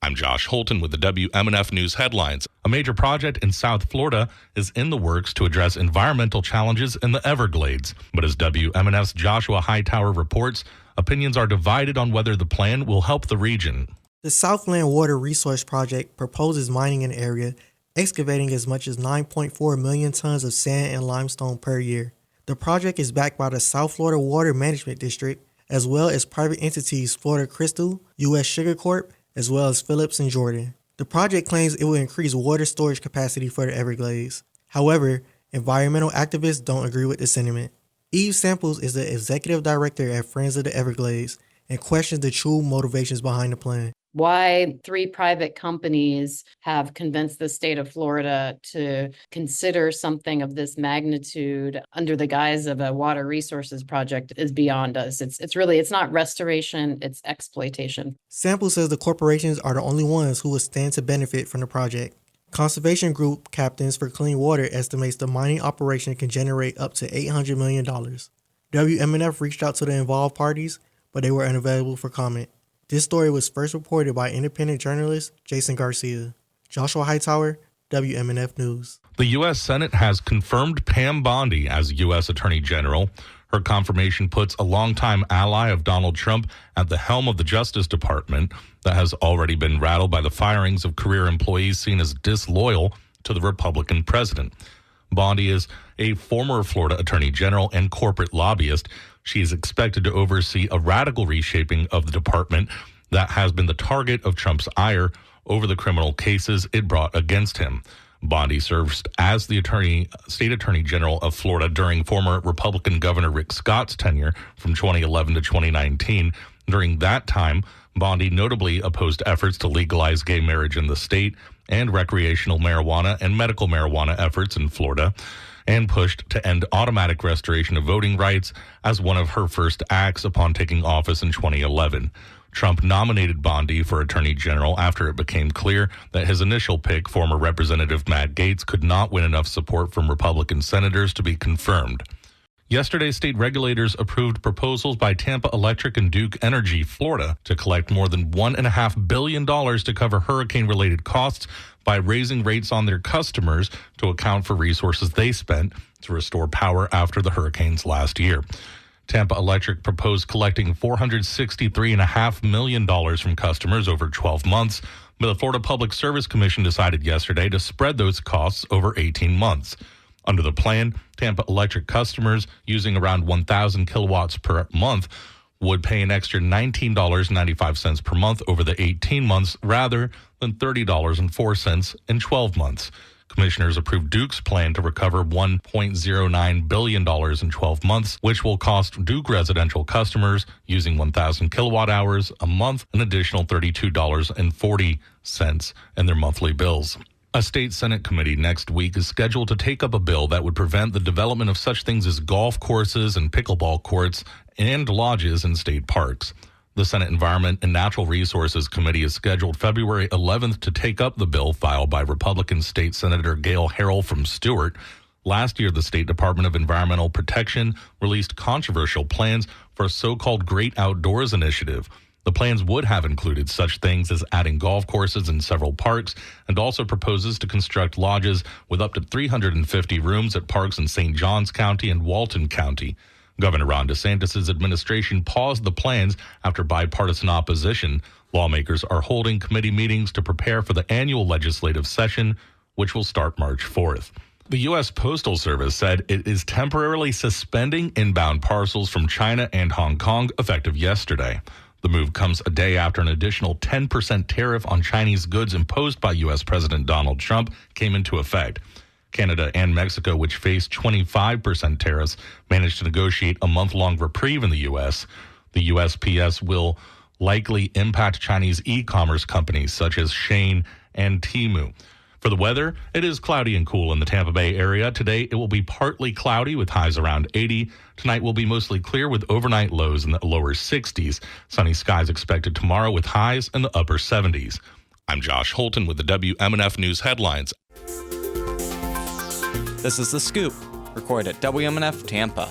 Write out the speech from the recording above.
I'm Josh Holton with the WMNF News headlines. A major project in South Florida is in the works to address environmental challenges in the Everglades. But as WMNF's Joshua Hightower reports, opinions are divided on whether the plan will help the region. The Southland Water Resource Project proposes mining an area, excavating as much as 9.4 million tons of sand and limestone per year. The project is backed by the South Florida Water Management District, as well as private entities Florida Crystal, U.S. Sugar Corp., as well as Phillips and Jordan. The project claims it will increase water storage capacity for the Everglades. However, environmental activists don't agree with the sentiment. Eve Samples is the executive director at Friends of the Everglades and questions the true motivations behind the plan. Why 3 private companies have convinced the state of Florida to consider something of this magnitude under the guise of a water resources project is beyond us. It's not restoration, it's exploitation. Sample says the corporations are the only ones who will stand to benefit from the project. Conservation Group Captains for Clean Water estimates the mining operation can generate up to $800 million. WMNF reached out to the involved parties, but they were unavailable for comment. This story was first reported by independent journalist Jason Garcia. Joshua Hightower, WMNF News. The U.S. Senate has confirmed Pam Bondi as U.S. Attorney General. Her confirmation puts a longtime ally of Donald Trump at the helm of the Justice Department that has already been rattled by the firings of career employees seen as disloyal to the Republican president. Bondi is a former Florida Attorney General and corporate lobbyist. She is expected to oversee a radical reshaping of the department that has been the target of Trump's ire over the criminal cases it brought against him. Bondi serves as the state attorney general of Florida during former Republican Governor Rick Scott's tenure from 2011 to 2019. During that time, Bondi notably opposed efforts to legalize gay marriage in the state and recreational marijuana and medical marijuana efforts in Florida, and pushed to end automatic restoration of voting rights as one of her first acts upon taking office in 2011. Trump nominated Bondi for Attorney General after it became clear that his initial pick, former Representative Matt Gaetz, could not win enough support from Republican senators to be confirmed. Yesterday, state regulators approved proposals by Tampa Electric and Duke Energy, Florida, to collect more than $1.5 billion to cover hurricane-related costs by raising rates on their customers to account for resources they spent to restore power after the hurricanes last year. Tampa Electric proposed collecting $463.5 million from customers over 12 months, but the Florida Public Service Commission decided yesterday to spread those costs over 18 months. Under the plan, Tampa Electric customers using around 1,000 kilowatts per month would pay an extra $19.95 per month over the 18 months rather than $30.04 in 12 months. Commissioners approved Duke's plan to recover $1.09 billion in 12 months, which will cost Duke residential customers using 1,000 kilowatt hours a month an additional $32.40 in their monthly bills. A state Senate committee next week is scheduled to take up a bill that would prevent the development of such things as golf courses and pickleball courts and lodges in state parks. The Senate Environment and Natural Resources Committee is scheduled February 11th to take up the bill filed by Republican State Senator Gail Harrell from Stewart. Last year, the State Department of Environmental Protection released controversial plans for a so-called Great Outdoors Initiative. The plans would have included such things as adding golf courses in several parks and also proposes to construct lodges with up to 350 rooms at parks in St. Johns County and Walton County. Governor Ron DeSantis' administration paused the plans after bipartisan opposition. Lawmakers are holding committee meetings to prepare for the annual legislative session, which will start March 4th. The U.S. Postal Service said it is temporarily suspending inbound parcels from China and Hong Kong effective yesterday. The move comes a day after an additional 10% tariff on Chinese goods imposed by U.S. President Donald Trump came into effect. Canada and Mexico, which faced 25% tariffs, managed to negotiate a month-long reprieve in the U.S. The USPS will likely impact Chinese e-commerce companies such as Shein and Temu. For the weather, it is cloudy and cool in the Tampa Bay area. Today, it will be partly cloudy with highs around 80. Tonight will be mostly clear with overnight lows in the lower 60s. Sunny skies expected tomorrow with highs in the upper 70s. I'm Josh Holton with the WMNF News headlines. This is The Scoop, recorded at WMNF Tampa.